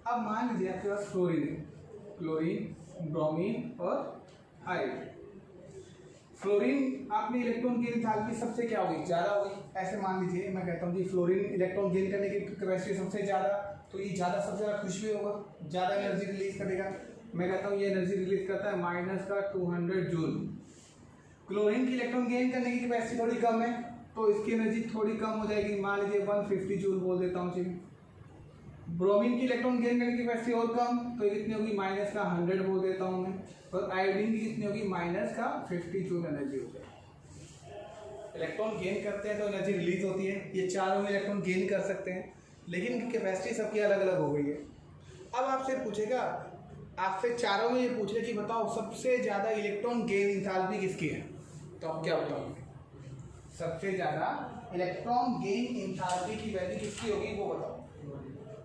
अब मान लीजिए आपके पास फ्लोरीन है, क्लोरीन, ब्रोमीन और आयोडीन। फ्लोरीन आपने इलेक्ट्रॉन गेन एंथैल्पी सबसे क्या होगी, ज़्यादा होगी। ऐसे मान लीजिए मैं कहता हूँ कि फ्लोरीन इलेक्ट्रॉन गेन करने की कैपेसिटी सबसे ज़्यादा, तो ये ज़्यादा सबसे ज़्यादा खुश भी होगा, ज़्यादा एनर्जी रिलीज करेगा। मैं कहता हूँ ये एनर्जी रिलीज करता है -200 जूल। क्लोरीन की इलेक्ट्रॉन गेन करने की कैपेसिटी थोड़ी कम है, तो इसकी एनर्जी थोड़ी कम हो जाएगी, मान लीजिए 150 जूल बोल देता हूँ। चलिए ब्रोमीन की इलेक्ट्रॉन गेन करने की कैपेसिटी और कम, तो ये कितनी होगी, -100 बोल देता हूँ मैं। और आयोडीन की कितनी होगी, -50 जूल एनर्जी हो जाएगी। इलेक्ट्रॉन गेन करते हैं तो एनर्जी रिलीज होती है, ये चारों में इलेक्ट्रॉन गेन कर सकते हैं, लेकिन इनकी कैपेसिटी सबकी अलग अलग हो गई है। अब आपसे पूछेगा, आपसे चारों में ये पूछे कि बताओ सबसे ज़्यादा इलेक्ट्रॉन गेन एंथैल्पी किसकी है, तो आप क्या बताओगे? सबसे ज़्यादा इलेक्ट्रॉन गेन एंथैल्पी की वैल्यू किसकी होगी वो बताओ।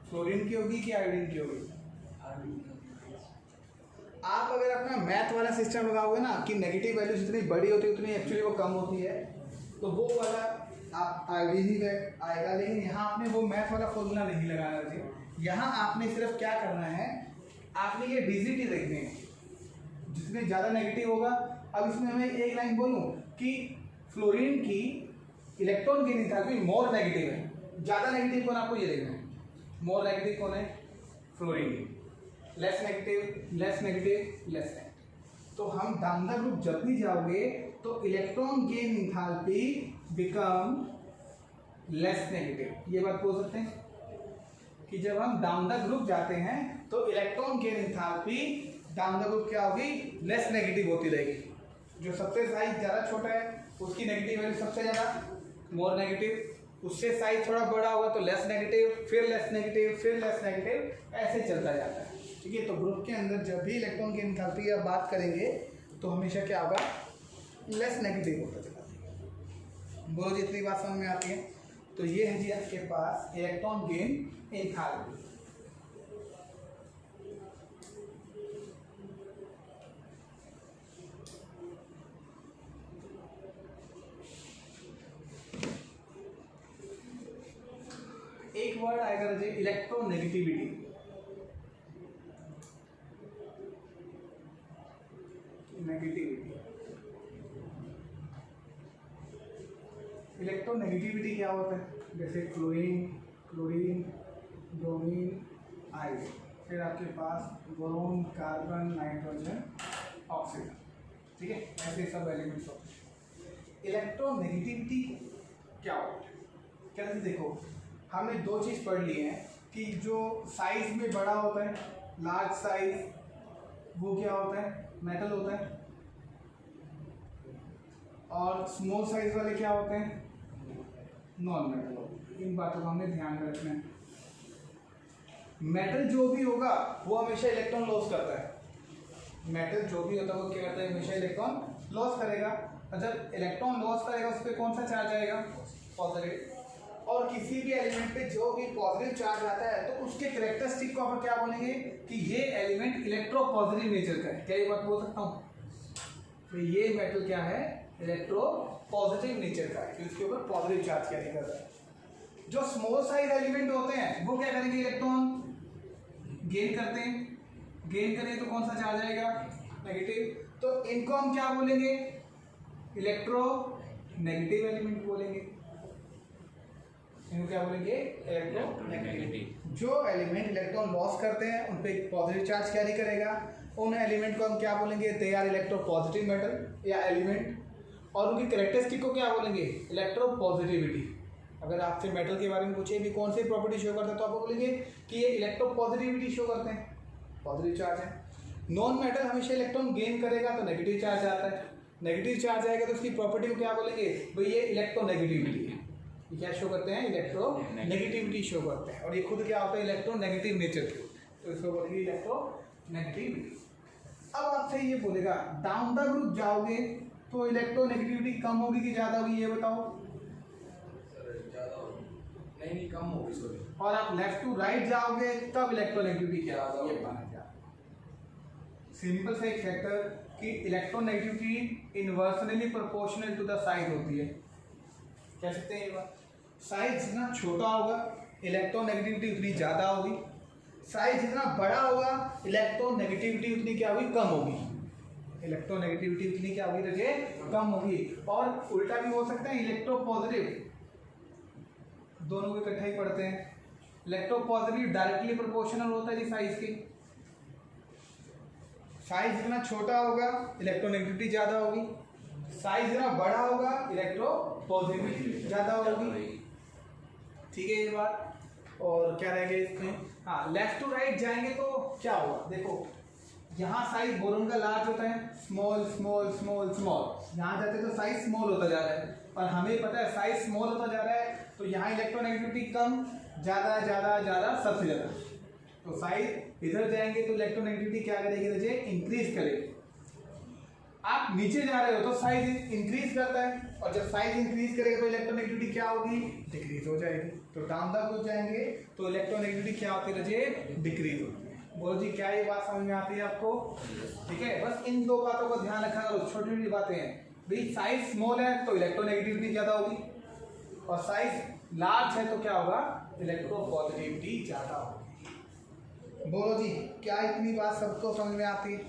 फ्लोरीन की होगी कि आयोडीन की होगी? आप अगर अपना मैथ वाला सिस्टम लगाओगे ना कि नेगेटिव वैल्यू जितनी बड़ी होती है उतनी एक्चुअली वो कम होती है, तो वो वाला आप आयोडीन ही आएगा। लेकिन यहाँ आपने वो मैथ वाला फॉर्मूला नहीं लगाना चाहिए। यहाँ आपने सिर्फ क्या करना है, आपने ये डिजिट देखने हैं, जितने ज़्यादा नेगेटिव होगा। अब इसमें मैं एक लाइन बोलूँ कि फ्लोरीन की electron gain enthalpy more negative है, ज़्यादा नेगेटिव कौन, आपको ये देखना है। मोर नेगेटिव कौन है, fluorine. Less negative, less negative, less negative. तो हम दामदा ग्रुप जब भी जाओगे तो electron gain enthalpy become less negative. ये बात बोल सकते हैं कि जब हम दामदा ग्रुप जाते हैं तो इलेक्ट्रॉन गेन एंथैल्पी दामदा ग्रुप क्या होगी, लेस नेगेटिव होती रहेगी। जो सबसे साइज ज़्यादा छोटा है उसकी नेगेटिव वैल्यू सबसे ज़्यादा, मोर नेगेटिव। उससे साइज थोड़ा बड़ा होगा तो लेस नेगेटिव, फिर लेस नेगेटिव, फिर लेस नेगेटिव, ऐसे चलता जाता है। ठीक है, तो ग्रुप के अंदर जब भी इलेक्ट्रॉन गेन एंथैल्पी की बात करेंगे तो हमेशा क्या होगा, लेस नेगेटिव होता चला जाएगा। बोलो जी, इतनी बात समझ में आती है? तो ये है जी आपके पास इलेक्ट्रॉन गेन एंथैल्पी। एक वर्ड आएगा जी, इलेक्ट्रोनेगेटिविटी। नेगेटिविटी, इलेक्ट्रोनेगेटिविटी क्या होता है? जैसे क्लोरीन, क्लोरीन, ब्रोमीन, आयोडीन, फिर आपके पास बोरोन, कार्बन, नाइट्रोजन, ऑक्सीजन। ठीक है, ऐसे सब एलिमेंट्स होते हैं। इलेक्ट्रोनेगेटिविटी क्या होता है? कैसे देखो, हमने दो चीज़ पढ़ ली है कि जो साइज में बड़ा होता है, लार्ज साइज, वो क्या होता है, मेटल होता है। और स्मॉल साइज वाले क्या होते हैं, नॉन मेटल होते हैं। इन बातों का हमने ध्यान में रखना है। मेटल जो भी होगा वो हमेशा इलेक्ट्रॉन लॉस करता है। मेटल जो भी होता है वो क्या करता है, हमेशा इलेक्ट्रॉन लॉस करेगा। और जब इलेक्ट्रॉन लॉस करेगा उस पर कौन सा चार्ज आएगा, पॉजिटिव। और किसी भी एलिमेंट पे जो भी पॉजिटिव चार्ज आता है तो उसके कैरेक्टरिस्टिक को अपन क्या बोलेंगे कि ये एलिमेंट इलेक्ट्रो पॉजिटिव नेचर का है। क्या ये बात बोल सकता हूँ? तो ये मेटल क्या है, इलेक्ट्रो पॉजिटिव नेचर का है, क्योंकि उसके ऊपर पॉजिटिव चार्ज कैरी कर रहा है। जो स्मॉल साइज एलिमेंट होते हैं वो क्या करेंगे, इलेक्ट्रॉन गेन करते हैं। गेन करें तो कौन सा चार्ज आएगा, नेगेटिव। तो इनको हम क्या बोलेंगे, इलेक्ट्रो नेगेटिव एलिमेंट बोलेंगे। इनको क्या बोलेंगे, इलेक्ट्रोनेगेटिव। जो एलिमेंट इलेक्ट्रॉन लॉस करते हैं उन पे पॉजिटिव चार्ज कैरी करेगा, उन एलिमेंट को हम क्या बोलेंगे, they are electropositive metal या एलिमेंट। और उनकी कैरेक्टरिस्टिक को क्या बोलेंगे, इलेक्ट्रो पॉजिटिविटी। अगर आपसे मेटल के बारे में पूछे भी कौन सी प्रॉपर्टी शो करता है तो आप बोलेंगे कि ये इलेक्ट्रो पॉजिटिविटी शो करते हैं, पॉजिटिव चार्ज है। नॉन मेटल हमेशा इलेक्ट्रॉन गेन करेगा तो नेगेटिव चार्ज आता है। नेगेटिव चार्ज आएगा तो उसकी प्रॉपर्टी को क्या बोलेंगे, भाई ये इलेक्ट्रोनेगेटिविटी है। ये क्या शो करते हैं, इलेक्ट्रो नेगेटिविटी शो करते हैं। और ये खुद क्या होता है, इलेक्ट्रो नेगेटिव नेचर के होते हैं, तो इसको बोलेंगे इलेक्ट्रो नेगेटिविटी। अब आपसे ये बोलेगा डाउन द ग्रुप जाओगे तो इलेक्ट्रो नेगेटिविटी कम होगी कि ज़्यादा होगी, ये बताओ। नहीं कम होगी, सॉरी। और आप लेफ्ट टू राइट जाओगे तब इलेक्ट्रो नेगेटिविटी क्या होगा, ये बताना क्या। सिंपल सा एक फैक्टर कि electronegativity inversely proportional to the size होती है। कह सकते हैं ये बात, साइज जितना छोटा होगा इलेक्ट्रो नेगेटिविटी उतनी ज़्यादा होगी। साइज जितना बड़ा होगा इलेक्ट्रोनेगेटिविटी उतनी क्या होगी, कम होगी। इलेक्ट्रोनेगेटिविटी उतनी क्या होगी रजे, कम होगी। और उल्टा भी हो सकता है, इलेक्ट्रोपॉजिटिव, दोनों को इकट्ठा ही पढ़ते हैं। इलेक्ट्रोपॉजिटिव डायरेक्टली प्रोपोर्शनल होता है जी साइज के। साइज जितना छोटा होगा इलेक्ट्रोनेगेटिविटी ज़्यादा होगी, साइज जितना बड़ा होगा इलेक्ट्रोपॉजिटिविटी ज़्यादा होगी। ठीक है ये बात। और क्या रहेगा इसमें, हाँ लेफ्ट टू राइट जाएंगे तो क्या होगा, देखो यहाँ साइज बोरोन का लार्ज होता है, स्मॉल स्मॉल स्मॉल स्मॉल, यहाँ जाते तो साइज स्मॉल होता जा रहा है, और हमें पता है साइज स्मॉल होता जा रहा है तो यहाँ इलेक्ट्रोनेगेटिविटी कम, ज़्यादा ज़्यादा ज़्यादा सबसे ज़्यादा। तो साइज इधर जाएंगे तो इलेक्ट्रोनेगेटिविटी क्या करेगी रजे, इंक्रीज करेगी। आप नीचे जा रहे हो तो साइज इंक्रीज करता है, और जब साइज इंक्रीज करेगा तो इलेक्ट्रोनेगेटिविटी क्या होगी, डिक्रीज हो जाएगी। तो डाउन द कुछ जाएंगे तो इलेक्ट्रोनेगेटिविटी क्या होती है रजे, डिक्रीज होती है। बोलो जी क्या ये बात समझ में आती है आपको? ठीक है, बस इन दो बातों को ध्यान रखा करो, छोटी छोटी बातें हैं भाई। साइज स्मॉल है तो इलेक्ट्रोनेगेटिविटी ज़्यादा होगी, और साइज लार्ज है तो क्या होगा, इलेक्ट्रोपॉजिटिविटी ज़्यादा होगी। बोलो जी क्या इतनी बात सबको समझ में आती है?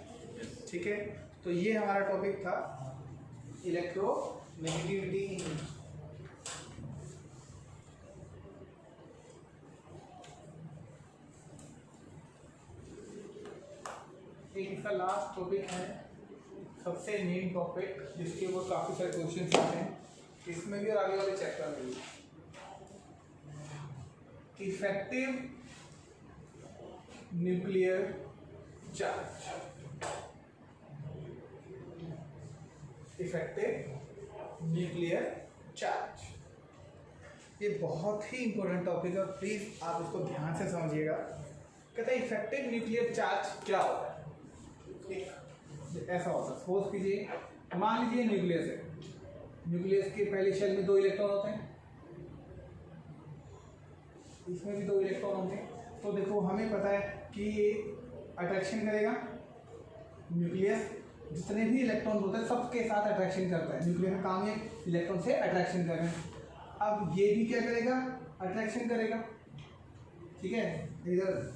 ठीक है, तो ये हमारा टॉपिक था इलेक्ट्रोनेगेटिविटी। एक इसका लास्ट टॉपिक है, सबसे मेन टॉपिक, जिसके ऊपर काफ़ी सारे क्वेश्चन आते हैं इसमें भी और आगे वाले चैप्टर में भी। Effective nuclear charge. Effective nuclear charge, ये बहुत ही इंपॉर्टेंट टॉपिक है, प्लीज आप इसको ध्यान से समझिएगा। कहते हैं इफेक्टिव न्यूक्लियर चार्ज क्या होता है। ऐसा होता है, सपोज कीजिए, मान लीजिए न्यूक्लियस है, न्यूक्लियस के पहले शेल में 2 इलेक्ट्रॉन होते हैं, इसमें भी 2 इलेक्ट्रॉन होंगे। तो देखो हमें पता है कि ये अट्रैक्शन करेगा, न्यूक्लियस जितने भी इलेक्ट्रॉन होते हैं सबके साथ अट्रैक्शन करता है। न्यूक्लियस का काम है इलेक्ट्रॉन से अट्रैक्शन करना है। अब ये भी क्या करेगा, अट्रैक्शन करेगा। ठीक है, इधर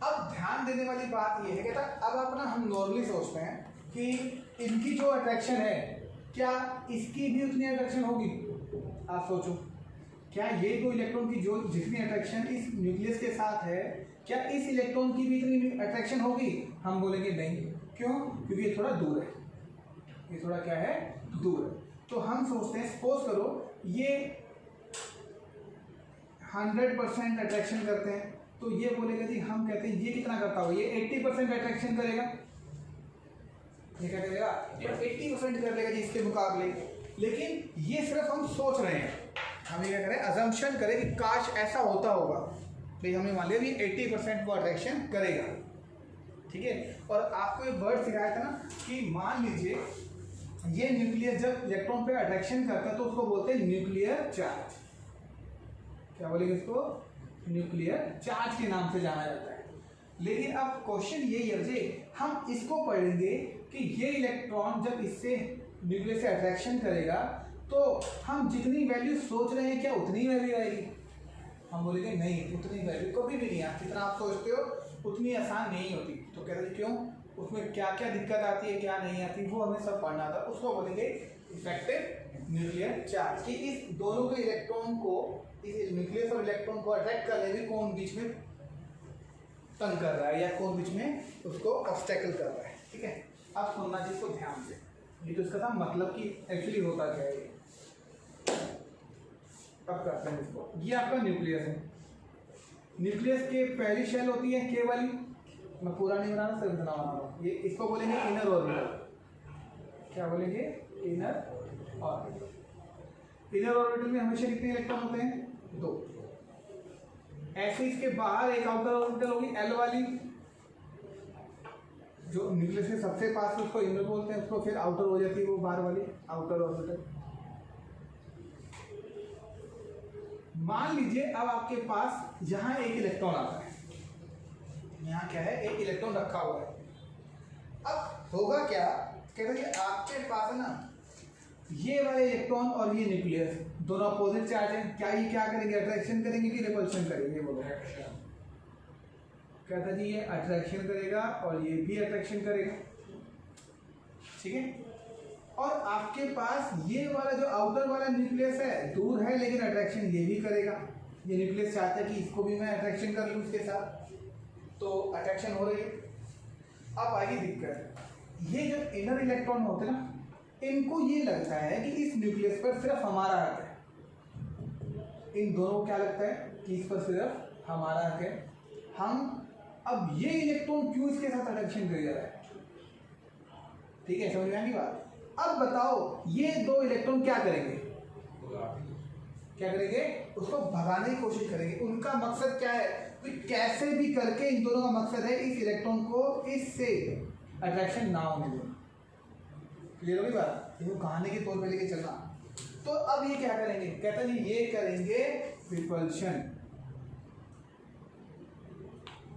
अब ध्यान देने वाली बात ये है, कहता अब अपना हम नॉर्मली सोचते हैं कि इनकी जो अट्रैक्शन है क्या इसकी भी उतनी अट्रैक्शन होगी। आप सोचो, क्या ये 2 इलेक्ट्रॉन की जो जितनी अट्रैक्शन इस न्यूक्लियस के साथ है, क्या इस इलेक्ट्रॉन की भी इतनी अट्रैक्शन होगी? हम बोलेंगे नहीं। क्यों? क्योंकि ये थोड़ा दूर है, ये थोड़ा क्या है, दूर है। तो हम सोचते हैं, सपोज करो ये 100% अट्रैक्शन करते हैं, तो ये बोलेगा जी, हम कहते हैं ये कितना करता होगा, ये 80% अट्रैक्शन करेगा। ये क्या करेगा, 80% कर लेगा जी इसके मुकाबले। लेकिन ये सिर्फ हम सोच रहे हैं, हम ये क्या करें, अजम्पशन करें कि काश ऐसा होता होगा। भाई हमने मान लिया भी 80% वो अट्रैक्शन करेगा। ठीक है, और आपको एक वर्ड सिखाया था ना कि मान लीजिए ये न्यूक्लियस जब इलेक्ट्रॉन पे अट्रैक्शन करता है तो उसको बोलते हैं न्यूक्लियर चार्ज। क्या बोलेंगे इसको, न्यूक्लियर चार्ज के नाम से जाना जाता है। लेकिन अब क्वेश्चन यही है जी, हम इसको पढ़ेंगे कि ये इलेक्ट्रॉन जब इससे न्यूक्लियस से अट्रैक्शन करेगा तो हम जितनी वैल्यू सोच रहे हैं क्या उतनी वैल्यू आएगी? हम बोलेंगे नहीं, उतनी वैल्यू कभी भी नहीं आती। जितना आप सोचते हो उतनी आसान नहीं होती। तो कहते हैं क्यों, उसमें क्या क्या दिक्कत आती है, क्या नहीं आती, वो हमें सब पढ़ना था। उसको बोलेंगे इफेक्टिव न्यूक्लियर चार्ज, कि इस दोनों के इलेक्ट्रॉन को, इस न्यूक्लियस और इलेक्ट्रॉन को अट्रैक्ट करने में कौन बीच में तंग कर रहा है या कौन बीच में उसको ऑब्स्टेकल कर रहा है। ठीक है, अब सुनना जिसको ध्यान से, ये तो इसका था मतलब कि एक्चुअली होता क्या है। अब करते हैं इसको, ये आपका न्यूक्लियस है। न्यूक्लियस के पहली शेल होती है के वाली, मैं पूरा नहीं बना रहा, सिर्फ इतना बना रहा हूँ। ये इसको बोलेंगे इनर ऑर्बिटल। क्या बोलेंगे, इनर ऑर्बिटल। इनर ऑर्बिटल में हमेशा कितने इलेक्ट्रॉन होते हैं, 2। ऐसे इसके बाहर एक आउटर ऑर्बिटल होगी एल वाली, जो न्यूक्लियस के सबसे पास उसको इनर बोलते हैं, उसको फिर आउटर हो जाती है वो बाहर वाली आउटर ऑर्बिटल। मान लीजिए अब आपके पास यहाँ एक इलेक्ट्रॉन आता है, यहाँ क्या है, एक इलेक्ट्रॉन रखा हुआ है। अब होगा क्या, कहते हैं आपके पास है ना ये वाले इलेक्ट्रॉन और ये न्यूक्लियस दोनों अपोजिट चार्ज हैं, क्या ये क्या करेंगे, अट्रैक्शन करेंगे कि रिपल्शन करेंगे, बोलो। कहता जी ये अट्रैक्शन करेगा और ये भी अट्रैक्शन करेगा, ठीक है। और आपके पास ये वाला जो आउटर वाला न्यूक्लियस है दूर है, लेकिन अट्रैक्शन ये भी करेगा। ये न्यूक्लियस चाहता है कि इसको भी मैं अट्रैक्शन कर लूँ इसके साथ, तो अट्रैक्शन हो रही है। अब आगे दिक्कत, ये जो इनर इलेक्ट्रॉन होते हैं ना, इनको ये लगता है कि इस न्यूक्लियस पर सिर्फ हमारा हक है। इन दोनों को क्या लगता है कि इस पर सिर्फ हमारा हक है। हम अब ये इलेक्ट्रॉन क्यों इसके साथ अट्रैक्शन कर रहा है, ठीक है, समझ में आएगी बात। अब बताओ ये दो इलेक्ट्रॉन क्या करेंगे, क्या करेंगे, उसको भगाने की कोशिश करेंगे। उनका मकसद क्या है, तो कैसे भी करके इन दोनों का मकसद है इस इलेक्ट्रॉन को इससे अट्रैक्शन ना होने देना। क्लियर होगी बात, इसको कहानी के तौर पे लेके चलना। तो अब ये क्या करेंगे, कहता है ये करेंगे रिपल्शन।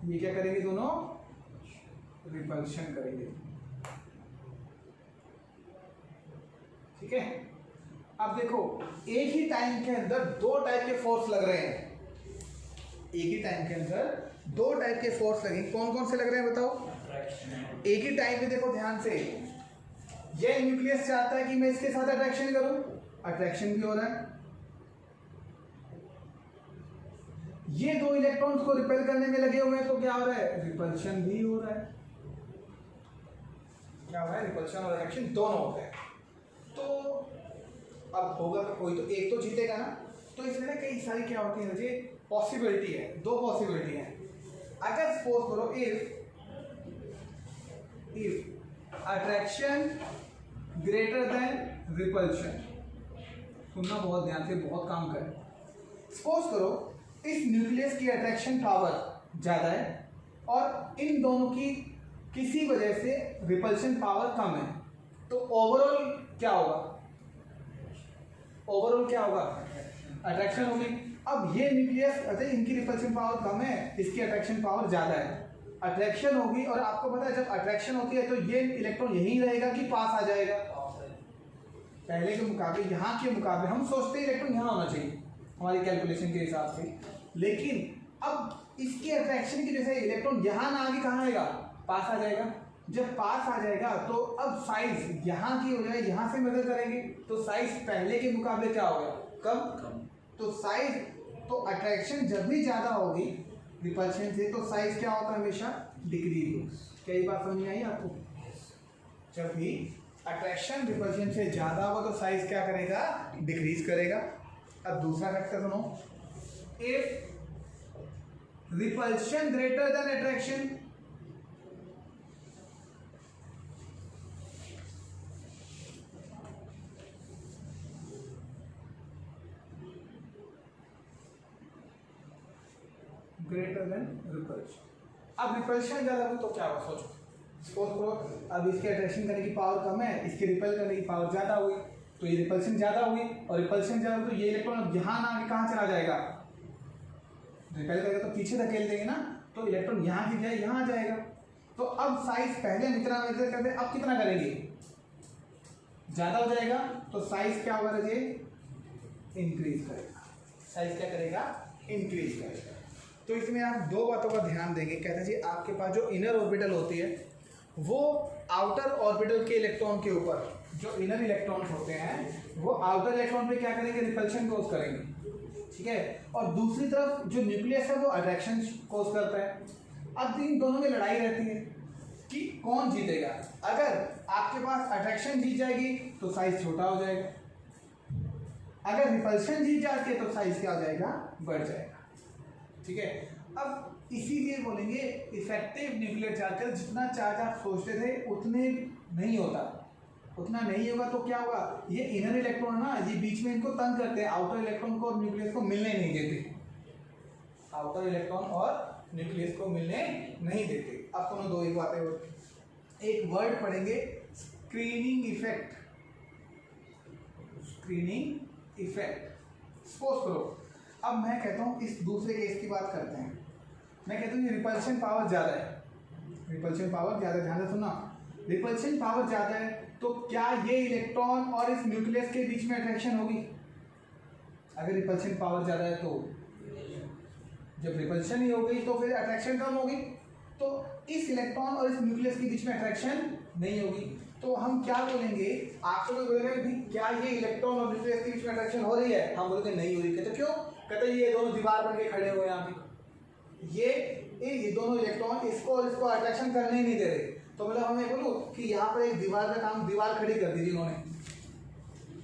ये क्या करेंगे, दोनों रिपल्शन करेंगे, ठीक है। अब देखो एक ही टाइम के अंदर दो टाइप के फोर्स लग रहे हैं, एक ही टाइम के अंदर दो टाइप के फोर्स लगे। कौन कौन से लग रहे हैं बताओ। एक ही टाइम पे देखो ध्यान से, ये न्यूक्लियस चाहता है कि मैं इसके साथ अट्रैक्शन करूं, अट्रैक्शन भी हो रहा है। ये दो इलेक्ट्रॉन्स को रिपेल करने में लगे हुए हैं, तो क्या हो रहा है, रिपल्शन भी हो रहा है। क्या हो रहा है, रिपल्शन और अट्रैक्शन दोनों होते हैं। तो अब होगा तो कोई तो एक तो जीतेगा ना। तो इसमें ना कई सारी क्या होती है मुझे पॉसिबिलिटी है, दो पॉसिबिलिटी है। अगर सपोज करो if attraction greater than repulsion, सुनना बहुत ध्यान से, बहुत काम करे। सपोज करो इस न्यूक्लियस की अट्रैक्शन पावर ज़्यादा है और इन दोनों की किसी वजह से रिपल्शन पावर कम है, तो ओवरऑल क्या होगा, ओवरऑल क्या होगा, अट्रैक्शन होगी। अब ये न्यूक्लियस अरे इनकी रिपल्शन पावर कम है, इसकी अट्रैक्शन पावर ज़्यादा है, अट्रैक्शन होगी। और आपको पता है जब अट्रैक्शन होती है तो ये इलेक्ट्रॉन यहीं रहेगा कि पास आ जाएगा, पहले के मुकाबले, यहाँ के मुकाबले हम सोचते हैं इलेक्ट्रॉन यहाँ होना चाहिए हमारी कैलकुलेशन के हिसाब से, लेकिन अब इसके अट्रैक्शन की वजह से इलेक्ट्रॉन यहाँ ना आगे कहाँ आएगा, पास आ जाएगा। जब पास आ जाएगा तो अब साइज यहाँ की हो जाए, यहाँ से मेजर करेंगे तो साइज पहले के मुकाबले क्या होगा, कम। तो साइज, तो अट्रैक्शन जब भी ज़्यादा होगी रिपल्शन से तो साइज क्या होता है, हमेशा डिक्रीज होगा। क्या ये बात समझ में आई आपको। जब भी अट्रैक्शन रिपल्शन से ज़्यादा होगा तो साइज क्या करेगा, डिक्रीज करेगा। अब दूसरा फैक्टर सुनो, if repulsion greater than attraction, greater than repulsion. अब रिपल्शन ज़्यादा हो तो क्या होगा, सोचो। सपोज करो अब इसके अट्रैक्शन करने की पावर कम है, इसके रिपेल करने की पावर ज़्यादा हुई, तो ये रिपल्शन ज़्यादा होगी, और रिपल्शन ज़्यादा तो ये इलेक्ट्रॉन अब यहाँ ना आगे कहाँ चला जाएगा, रिपेल करेगा तो पीछे धकेल देंगे ना, तो इलेक्ट्रॉन यहाँ की जाए यहाँ आ जाएगा। तो अब साइज पहले हम इतना मेजर करते हैं, अब कितना करेंगे, ज़्यादा हो जाएगा, तो साइज क्या होगा रजे, इंक्रीज करेगा। साइज क्या करेगा, इंक्रीज करेगा। तो इसमें आप दो बातों का ध्यान देंगे। कहते हैं जी आपके पास जो इनर ऑर्बिटल होती है वो आउटर ऑर्बिटल के इलेक्ट्रॉन के ऊपर, जो इनर इलेक्ट्रॉन्स होते हैं वो आउटर इलेक्ट्रॉन पे क्या करेंगे, रिपल्शन कोज करेंगे, ठीक है। और दूसरी तरफ जो न्यूक्लियस है वो अट्रैक्शन कोज करता है। अब इन दोनों में लड़ाई रहती है कि कौन जीतेगा। अगर आपके पास अट्रैक्शन जीत जाएगी तो साइज छोटा हो जाएगा, अगर रिपल्शन जीत जाती है तो साइज क्या हो जाएगा, बढ़ जाएगा, ठीक है। अब इसीलिए बोलेंगे इफेक्टिव न्यूक्लियर चार्ज का जितना चार्ज आप सोचते थे उतने नहीं होता, उतना नहीं होगा तो क्या होगा, ये इनर इलेक्ट्रॉन ना ये बीच में इनको तंग करते हैं, आउटर इलेक्ट्रॉन को और न्यूक्लियस को मिलने नहीं देते, आउटर इलेक्ट्रॉन और न्यूक्लियस को मिलने नहीं देते। अब दोनों दो ही बातें होती, एक वर्ड पढ़ेंगे screening effect, screening effect. Suppose करो अब मैं कहता हूँ इस दूसरे केस की बात करते हैं, मैं कहता हूँ ये रिपल्शन पावर ज़्यादा है, रिपल्शन पावर ज़्यादा, ध्यान से सुनना, रिपल्शन पावर ज़्यादा है तो क्या ये इलेक्ट्रॉन और इस न्यूक्लियस के बीच में अट्रैक्शन होगी, अगर रिपल्शन पावर ज़्यादा है तो जब रिपल्शन ही हो गई तो फिर अट्रैक्शन कम होगी, तो इस इलेक्ट्रॉन और इस न्यूक्लियस के बीच में अट्रैक्शन नहीं होगी। तो हम क्या बोलेंगे, आपको कोई बोलेगा कि क्या ये इलेक्ट्रॉन और न्यूक्लियस के बीच में अट्रैक्शन हो रही है, हम बोलेंगे नहीं हो रही। कहते क्यों? कहते ये दोनों दीवार बन के खड़े हुए हैं यहाँ पे, ये दोनों इलेक्ट्रॉन इसको और इसको अट्रैक्शन करने ही नहीं दे रहे। तो मतलब हमें बोलूँ कि यहाँ पर एक दीवार का काम, दीवार खड़ी कर दी इन्होंने,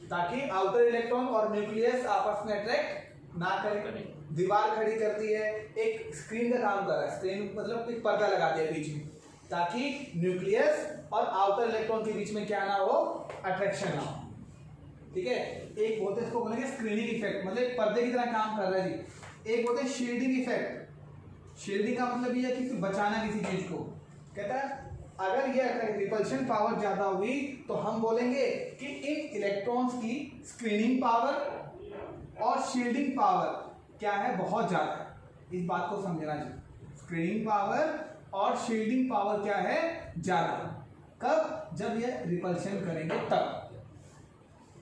ताकि आउटर इलेक्ट्रॉन और न्यूक्लियस आपस में अट्रैक्ट ना करें। दीवार खड़ी करती है, एक स्क्रीन का काम कर रहा है, स्क्रीन मतलब एक पर्दा लगा दिया बीच में, ताकि न्यूक्लियस और आउटर इलेक्ट्रॉन के बीच में क्या ना हो, अट्रैक्शन ना हो। ठीक है, एक बोलते हैं, इसको बोलेंगे स्क्रीनिंग इफेक्ट, मतलब एक पर्दे की तरह काम कर रहा है जी। एक बोलते हैं शील्डिंग इफेक्ट। शील्डिंग का मतलब ये है कि बचाना किसी चीज को। कहता है अगर ये रिपल्शन पावर ज्यादा हुई तो हम बोलेंगे कि इन इलेक्ट्रॉन्स की स्क्रीनिंग पावर और शील्डिंग पावर क्या है, बहुत ज्यादा है। इस बात को समझना चाहिए, स्क्रीनिंग पावर और शील्डिंग पावर क्या है, ज्यादा। कब? जब ये रिपल्शन करेंगे तब।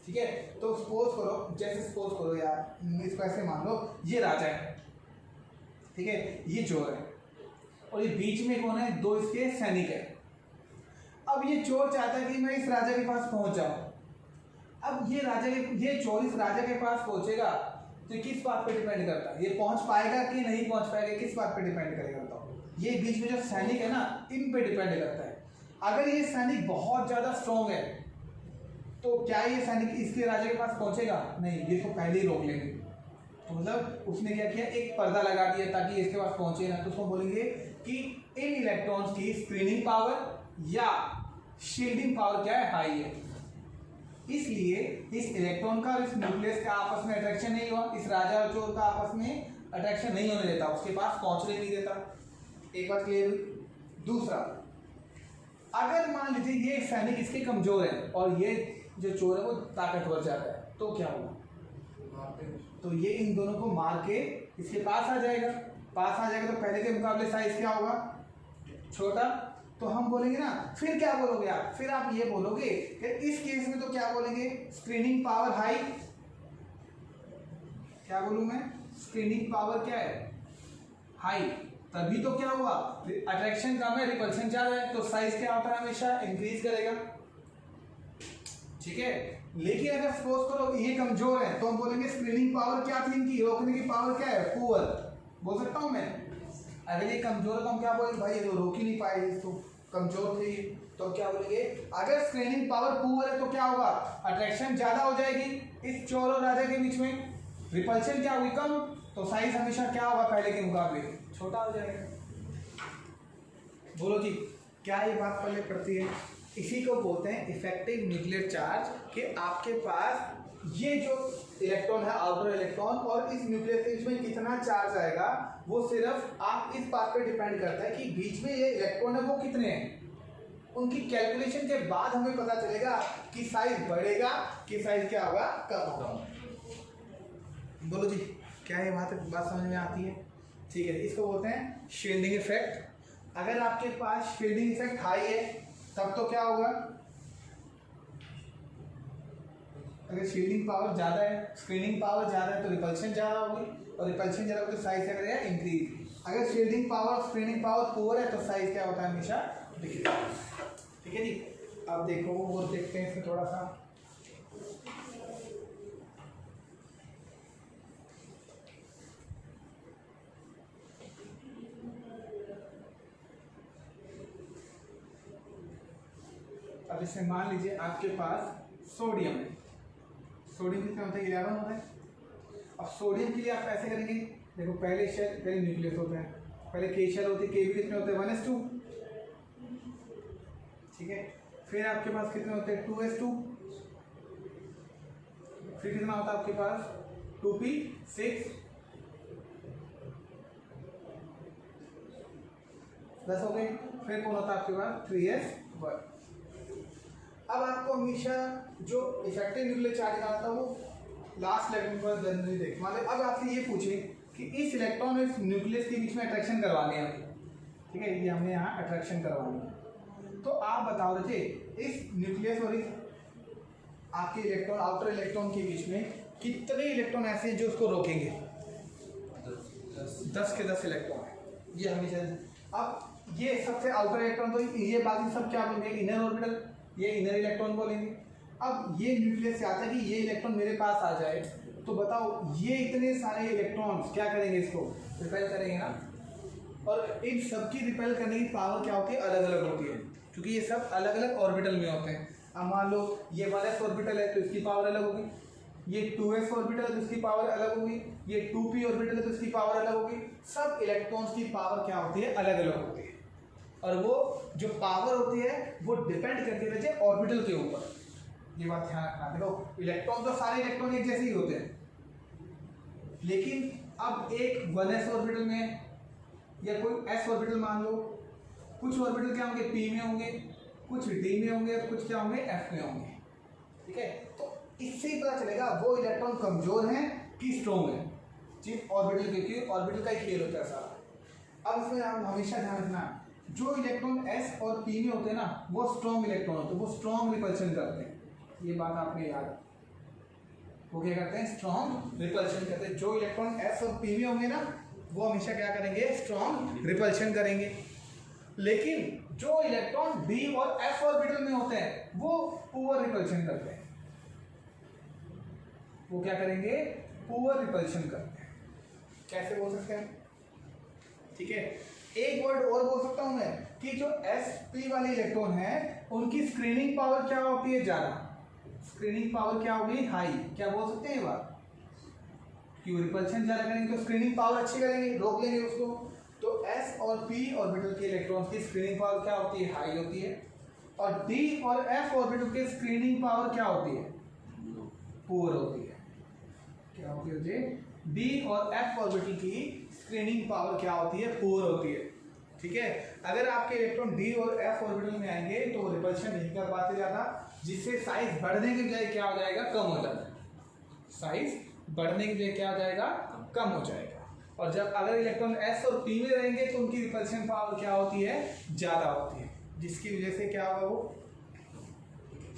ठीक है, तो सपोज करो, जैसे सपोज करो यार, इसको ऐसे मान लो ये राजा है, ठीक है, ये चोर है, और ये बीच में कौन है, दो इसके सैनिक है। अब ये चोर चाहता है कि मैं इस राजा के पास पहुंच जाऊं। अब ये चोर इस राजा के पास पहुंचेगा तो किस बात पे डिपेंड करता है, ये पहुंच पाएगा कि नहीं पहुंच पाएगा, किस बात पे डिपेंड करेगा बताओ? ये बीच में जो सैनिक है ना, इन पे डिपेंड करता है। अगर ये सैनिक बहुत ज्यादा स्ट्रॉन्ग है तो क्या ये सैनिक इसके राजा के पास पहुंचेगा? नहीं, ये इसको पहले ही रोक लेंगे। तो मतलब उसने क्या किया, एक पर्दा लगा दिया ताकि इसके पास पहुंचे ना। तो उसको बोलेंगे कि इन इलेक्ट्रॉन्स की स्क्रीनिंग पावर या शील्डिंग पावर क्या है, हाई है। इसलिए इस इलेक्ट्रॉन का और इस न्यूक्लियस का आपस में अट्रैक्शन नहीं हुआ, इस राजा और चोर का आपस में अट्रैक्शन नहीं होने देता, उसके पास पहुंचने नहीं देता। एक बात क्लियर हुई। दूसरा, अगर मान लीजिए ये सैनिक इसके कमजोर है और ये जो चोर है वो ताकतवर जाता है, तो क्या होगा? तो ये इन दोनों को मार के इसके पास आ जाएगा। पास आ जाएगा तो पहले के मुकाबले साइज क्या होगा, छोटा। तो हम बोलेंगे ना, फिर क्या बोलोगे आप? फिर आप ये बोलोगे कि इस केस में तो क्या बोलेंगे, स्क्रीनिंग पावर हाई। क्या बोलूं मैं? स्क्रीनिंग पावर क्या है, हाई। तभी तो क्या हुआ, अट्रैक्शन कम है, रिपल्शन ज्यादा है, तो साइज क्या होता है, हमेशा इंक्रीज करेगा। ठीक है, लेकिन अगर सपोज करो ये कमजोर है तो हम बोलेंगे स्क्रीनिंग पावर क्या थी इनकी, रोकने की पावर क्या है, पुअर। बोल सकता हूं मैं? अगर ये कमजोर है तो हम क्या बोलेंगे, भाई ये तो रोक ही नहीं पाए, इसको कमजोर थी, तो क्या बोलेंगे, अगर स्क्रीनिंग पावर पुअर है तो क्या होगा, अट्रैक्शन ज्यादा हो जाएगी इस चोर और राजा के बीच में, रिपल्शन क्या हुई, कम, तो साइज हमेशा क्या होगा, पहले के मुकाबले छोटा हो जाएगा। बोलो जी, क्या ये बात पहले पड़ती है? इसी को बोलते हैं इफेक्टिव न्यूक्लियर चार्ज, कि आपके पास ये जो इलेक्ट्रॉन है, आउटर इलेक्ट्रॉन, और इस न्यूक्लियस के बीच में कितना चार्ज आएगा, वो सिर्फ आप इस बात पे डिपेंड करता है कि बीच में ये इलेक्ट्रॉन है वो कितने हैं। उनकी कैलकुलेशन के बाद हमें पता चलेगा कि साइज बढ़ेगा कि साइज क्या होगा, कम होगा। बोलो जी, क्या ये बात समझ में आती है? ठीक है, इसको बोलते हैं शील्डिंग इफेक्ट। अगर आपके पास शील्डिंग इफेक्ट हाई है तब तो क्या होगा, अगर शील्डिंग पावर ज्यादा है, स्क्रीनिंग पावर ज्यादा है तो रिपल्शन ज्यादा होगी, और रिपल्शन ज्यादा होगी तो साइज क्या करेगा, इंक्रीज। अगर शील्डिंग पावर और स्क्रीनिंग पावर पुअर है तो साइज क्या होता है, हमेशा डिक्रीज। ठीक है जी, अब देखो और देखते हैं इसमें थोड़ा सा। अब इसमें मान लीजिए आपके पास सोडियम है, सोडियम कितना होता है, 11 होता है। अब सोडियम के लिए आप ऐसे करेंगे, देखो पहले शेल, पहले न्यूक्लियस होता है, पहले के शेल होती है, के भी कितने होते हैं, 1s2। ठीक है, फिर आपके पास कितने होते हैं, 2s2। फिर कितना होता है आपके पास, 2p6, 10 हो गए। फिर कौन होता है आपके पास, 3s1। अब आपको हमेशा जो इफेक्टिव न्यूक्लियर चार्ज निकालना था वो लास्ट लेवल पर जनरली देख, मतलब अब आपसे ये पूछे कि इस इलेक्ट्रॉन और इस न्यूक्लियस के बीच में अट्रैक्शन करवानी है, ठीक है, ये हमने यहाँ अट्रैक्शन करवानी है। तो आप बताओ रहे इस न्यूक्लियस और इस आपके इलेक्ट्रॉन, आउटर इलेक्ट्रॉन के बीच में कितने इलेक्ट्रॉन ऐसे हैं जो उसको रोकेंगे? 10 के 10 इलेक्ट्रॉन है, ये हमेशा। अब ये सबसे आउटर इलेक्ट्रॉन, तो ये बाकी सब क्या बोलेंगे? इनर ऑर्बिटल, ये इनर इलेक्ट्रॉन बोलेंगे। अब ये न्यूक्लियस से आता है कि ये इलेक्ट्रॉन मेरे पास आ जाए, तो बताओ ये इतने सारे इलेक्ट्रॉन्स क्या करेंगे? इसको रिपेल करेंगे ना। और इन सबकी रिपेल करने की पावर क्या होती है? अलग अलग होती है, क्योंकि ये सब अलग अलग ऑर्बिटल में होते हैं। अब मान लो ये 1s ऑर्बिटल है तो इसकी पावर अलग होगी, ये 2s ऑर्बिटल है तो इसकी पावर अलग होगी, ये 2p ऑर्बिटल है तो इसकी पावर अलग होगी। सब इलेक्ट्रॉन्स की पावर क्या होती है? अलग अलग होती है। और वो जो पावर होती है वो डिपेंड करती रहती है ऑर्बिटल के ऊपर। ये बात ध्यान रखना। देखो इलेक्ट्रॉन तो सारे इलेक्ट्रॉन एक जैसे ही होते हैं, लेकिन अब एक 1s ऑर्बिटल में या कोई s ऑर्बिटल मान लो, कुछ ऑर्बिटल क्या होंगे? p में होंगे, कुछ d में होंगे, कुछ क्या होंगे? f में होंगे। ठीक है, तो इससे ही पता चलेगा वो इलेक्ट्रॉन कमजोर है कि स्ट्रॉन्ग है, जिस ऑर्बिटल के, क्योंकि ऑर्बिटल का ही खेल होता है सारा। अब इसमें आप हमेशा ध्यान रखना, जो इलेक्ट्रॉन s और p में होते हैं ना, वो स्ट्रॉन्ग इलेक्ट्रॉन होते हैं, वो स्ट्रॉन्ग रिपल्शन करते हैं। ये बात आपने याद, वो क्या करते हैं? स्ट्रॉन्ग रिपल्शन करते हैं। जो इलेक्ट्रॉन s और p में होंगे ना, वो हमेशा क्या करेंगे? स्ट्रॉन्ग रिपल्शन करेंगे। लेकिन जो इलेक्ट्रॉन d और f ऑर्बिटल में होते हैं वो पुअर रिपल्शन करते हैं। वो क्या करेंगे? पुअर रिपल्शन करते हैं। कैसे बोल सकते हैं? ठीक है, एक वर्ड और बोल सकता हूं मैं कि जो sp वाले इलेक्ट्रॉन है उनकी स्क्रीनिंग पावर क्या होती है? ज्यादा। स्क्रीनिंग पावर क्या होगी? हाई। क्या बोल सकते हैं ये बात? क्यों? रिपल्शन ज्यादा करेंगे तो स्क्रीनिंग पावर अच्छी करेंगे, रोक लेंगे उसको। तो s और p ऑर्बिटल के इलेक्ट्रॉन्स की स्क्रीनिंग पावर क्या होती है? हाई होती है। और d और f ऑर्बिटल की स्क्रीनिंग पावर क्या होती है? पुअर होती है। क्या होती है? d और f ऑर्बिटल की स्क्रीनिंग पावर क्या होती है? पुअर होती है। ठीक है, अगर आपके इलेक्ट्रॉन d और f ऑर्बिटल में आएंगे तो रिपल्शन नहीं कर पाते ज्यादा, जिससे साइज बढ़ने की बजाय क्या हो जाएगा? कम हो जाता है। साइज बढ़ने की बजाय क्या हो जाएगा? कम हो जाएगा। और जब अगर इलेक्ट्रॉन s और p में रहेंगे तो उनकी रिपल्शन पावर क्या होती है? ज्यादा होती है, जिसकी वजह से क्या होगा? वो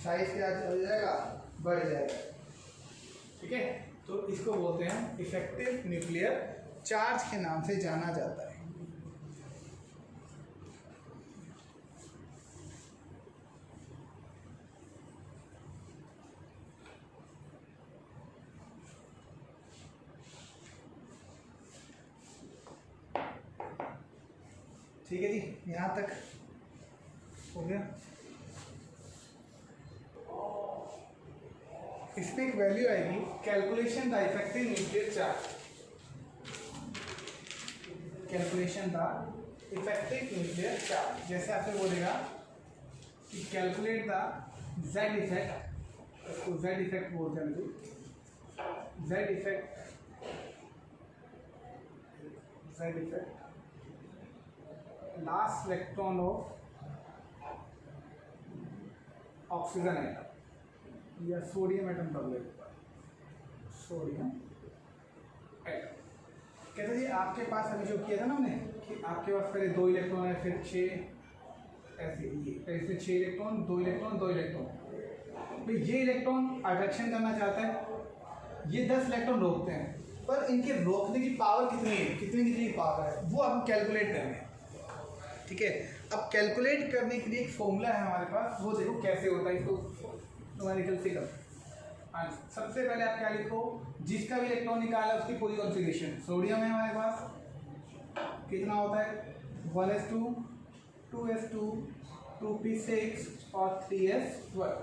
साइज क्या हो जाएगा? बढ़ जाएगा। ठीक है, तो इसको बोलते हैं इफेक्टिव न्यूक्लियर चार्ज के नाम से जाना जाता है। ठीक है जी, यहाँ तक हो गया। इसमें एक वैल्यू आएगी, calculation the effective nuclear charge. Calculation the effective nuclear charge, जैसे आपसे बोलेगा कि कैलकुलेट द जेड इफेक्ट, उसको जेड इफेक्ट बोलते हैं। Z effect last electron of oxygen atom या सोडियम एटम कर लेते, सोडियम एटम। कहते जी आपके पास अभी जो किया था ना हमने कि आपके पास पहले 2 इलेक्ट्रॉन है, फिर 6, ऐसे ये ऐसे 6 इलेक्ट्रॉन, 2 इलेक्ट्रॉन, 2 इलेक्ट्रॉन। तो ये इलेक्ट्रॉन अट्रैक्शन करना चाहता है, ये 10 इलेक्ट्रॉन रोकते हैं, पर इनके रोकने की पावर कितनी है? कितनी पावर है वो हम कैलकुलेट करेंगे। ठीक है, अब कैलकुलेट करने के लिए एक फॉर्मूला है हमारे पास, वो देखो कैसे होता है, इसको न्यूमेरिकल से कर। हाँ, सबसे पहले आप क्या लिखो? जिसका भी इलेक्ट्रॉन निकाला उसकी पूरी कॉन्फ़िगरेशन। सोडियम है हमारे पास, कितना होता है? 1s2, 2s2, 2p6 और 3s12,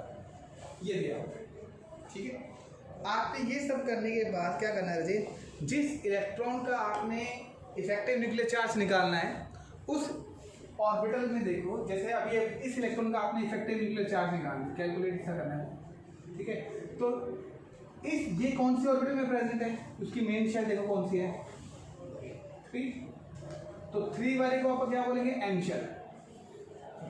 ये दिया होता है। ठीक है, आपने ये सब करने के बाद क्या करना है जी? जिस इलेक्ट्रॉन का आपने इफेक्टिव न्यूक्लियर चार्ज निकालना है उस ऑर्बिटल में देखो, जैसे अभी इस इलेक्ट्रॉन का आपने इफेक्टिव न्यूक्लियर चार्ज निकालना है, कैलकुलेट ऐसा करना है। ठीक है, तो ये कौन सी ऑर्बिटल में प्रेजेंट है? उसकी मेन शेल देखो कौन सी है? 3। तो 3 वाले को आप क्या बोलेंगे? N shell.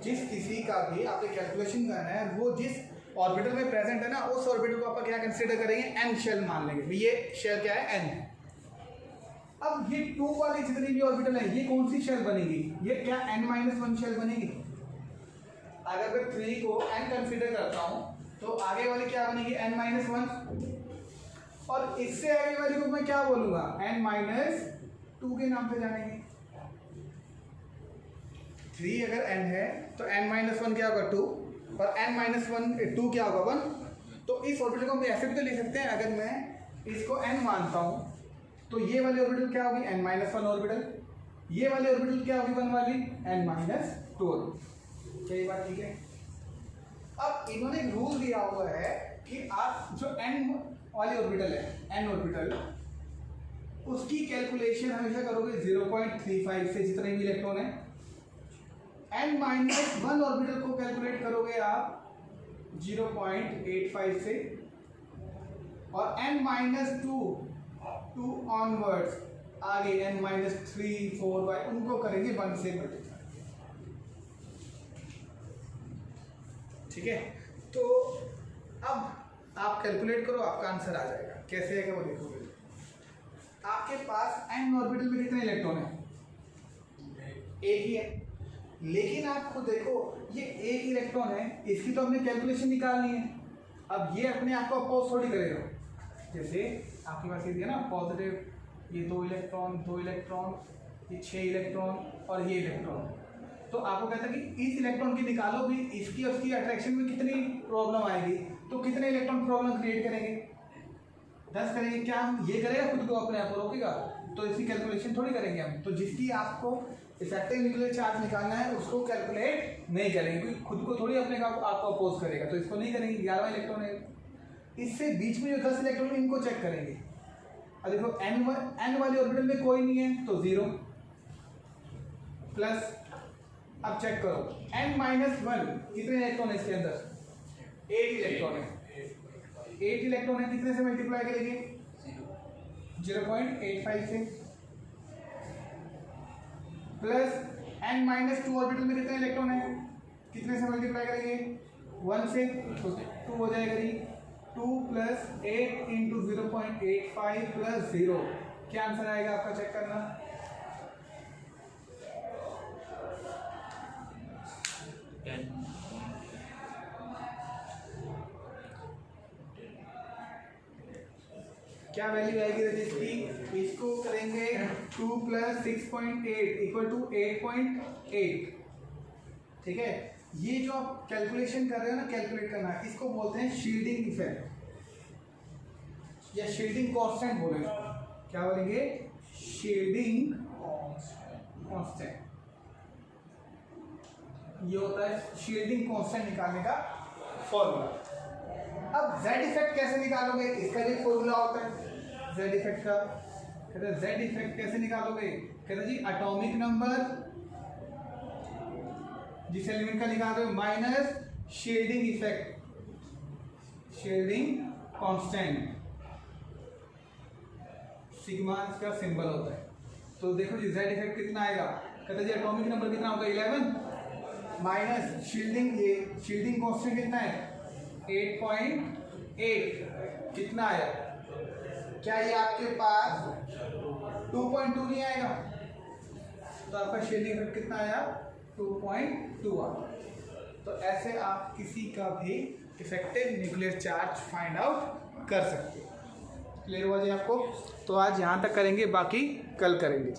जिस किसी का भी आपने कैलकुलेशन करना है वो जिस ऑर्बिटल में प्रेजेंट है ना, उस ऑर्बिटल को आप क्या कंसीडर करेंगे? एन शेल मान लेंगे। ये शेल क्या है? एन। अब ये 2 वाली जितनी भी ऑर्बिटल है ये कौन सी शेल बनेगी? ये क्या n-1 शेल बनेगी? अगर मैं 3 को n कंसीडर करता हूं तो आगे वाली क्या बनेगी? n-1। और इससे आगे वाली को मैं क्या बोलूंगा, n-2 के नाम पे जानेंगे। 3 अगर n है तो n-1 क्या होगा 2, और n-2 क्या होगा 1। तो इस ऑर्बिटल को हम ऐसे भी तो लिख सकते हैं, अगर मैं इसको n मानता हूं तो ये वाली ऑर्बिटल क्या होगी n-1 ऑर्बिटल, ये वाली ऑर्बिटल क्या होगी 1 वाली n-2 ऑर्बिटल। क्या ये बात ठीक है? अब इन्होंने एक रूल दिया हुआ है कि आप जो n वाली ऑर्बिटल है, n ऑर्बिटल, उसकी कैलकुलेशन हमेशा करोगे 0.35 से, जितने भी इलेक्ट्रॉन है। n-1 ऑर्बिटल को कैलकुलेट करोगे आप 0.85 से, और n-2 ऑनवर्ड्स आगे n-3, 4 बाय उनको करेंगे 1 से मल्टीप्लाई। ठीक है, तो अब आप कैलकुलेट करो, आपका आंसर आ जाएगा। कैसे आएगा वो देखोगे। आपके पास n ऑर्बिटल में कितने इलेक्ट्रॉन है? एक ही है, लेकिन आप खुद देखो ये एक इलेक्ट्रॉन है, इसकी तो हमने कैलकुलेशन निकालनी है। अब ये अपने आप को अपोज थोड़ी करेगा। जैसे आपके पास ये दिया ना पॉजिटिव, ये 2 इलेक्ट्रॉन, ये 6 इलेक्ट्रॉन और ये इलेक्ट्रॉन, तो आपको कहता है कि इस इलेक्ट्रॉन की निकालो भी, इसकी और इसकी अट्रैक्शन में कितनी प्रॉब्लम आएगी, तो कितने इलेक्ट्रॉन प्रॉब्लम क्रिएट करेंगे? 10 करेंगे। क्या हम ये करेगा खुद को अपने आप को रोकेगा? तो इसकी कैलकुलेशन थोड़ी करेंगे हम। तो जिसकी आपको इफेक्टिव न्यूक्लियर चार्ज निकालना है उसको कैलकुलेट नहीं करेंगे, क्योंकि खुद को थोड़ी अपने आपको अपोज करेगा, तो इसको नहीं करेंगे। 11वां इलेक्ट्रॉन है, इससे बीच में जो 10 इलेक्ट्रॉन है इनको चेक करेंगे। अब देखो n वाली ऑर्बिटल में कोई नहीं है तो 0 प्लस, अब चेक करो n-1 कितने इलेक्ट्रॉन है इसके अंदर? 8 इलेक्ट्रॉन है। 8 इलेक्ट्रॉन है, कितने से मल्टीप्लाई करेंगे? 0.85 से, प्लस n-2 ऑर्बिटल में कितने इलेक्ट्रॉन है, कितने से मल्टीप्लाई करेंगे? 1 से, तो 2 हो जाएगा जी। 2 प्लस 8 इंटू 0.85 प्लस 0, क्या आंसर आएगा आपका? चेक करना। क्या वैल्यू आएगी रजिस्ट्री? इसको करेंगे 2 प्लस 6.8 इक्वल टू 8.8। ठीक है, ये जो आप कैलकुलेशन कर रहे हो ना, कैलकुलेट करना, इसको बोलते हैं शील्डिंग इफेक्ट या शील्डिंग कांस्टेंट बोलेंगे। क्या बोलेंगे? Shielding constant. ये होता है शील्डिंग कांस्टेंट निकालने का फॉर्मूला। अब Z इफेक्ट कैसे निकालोगे? इसका भी फॉर्मूला होता है Z इफेक्ट का। कहते हैं Z इफेक्ट कैसे निकालोगे? कहते हैं जी एटॉमिक नंबर जिस एलिमेंट का निकाल रहे हो minus shielding effect, shielding constant, sigma इसका सिंबल होता है। तो देखो जी Z इफेक्ट कितना आएगा? कहते हैं जी एटॉमिक नंबर कितना होता है 11 माइनस शील्डिंग, ये शील्डिंग कांस्टेंट कितना है 8.8, कितना आया? क्या ये आपके पास 2.2 नहीं आएगा? तो आपका शील्डिंग इफेक्ट कितना आया? 2.2 आया। तो ऐसे आप किसी का भी effective nuclear charge find out कर सकते हो। क्लियर हुआ जी आपको? तो आज यहाँ तक करेंगे, बाकी कल करेंगे।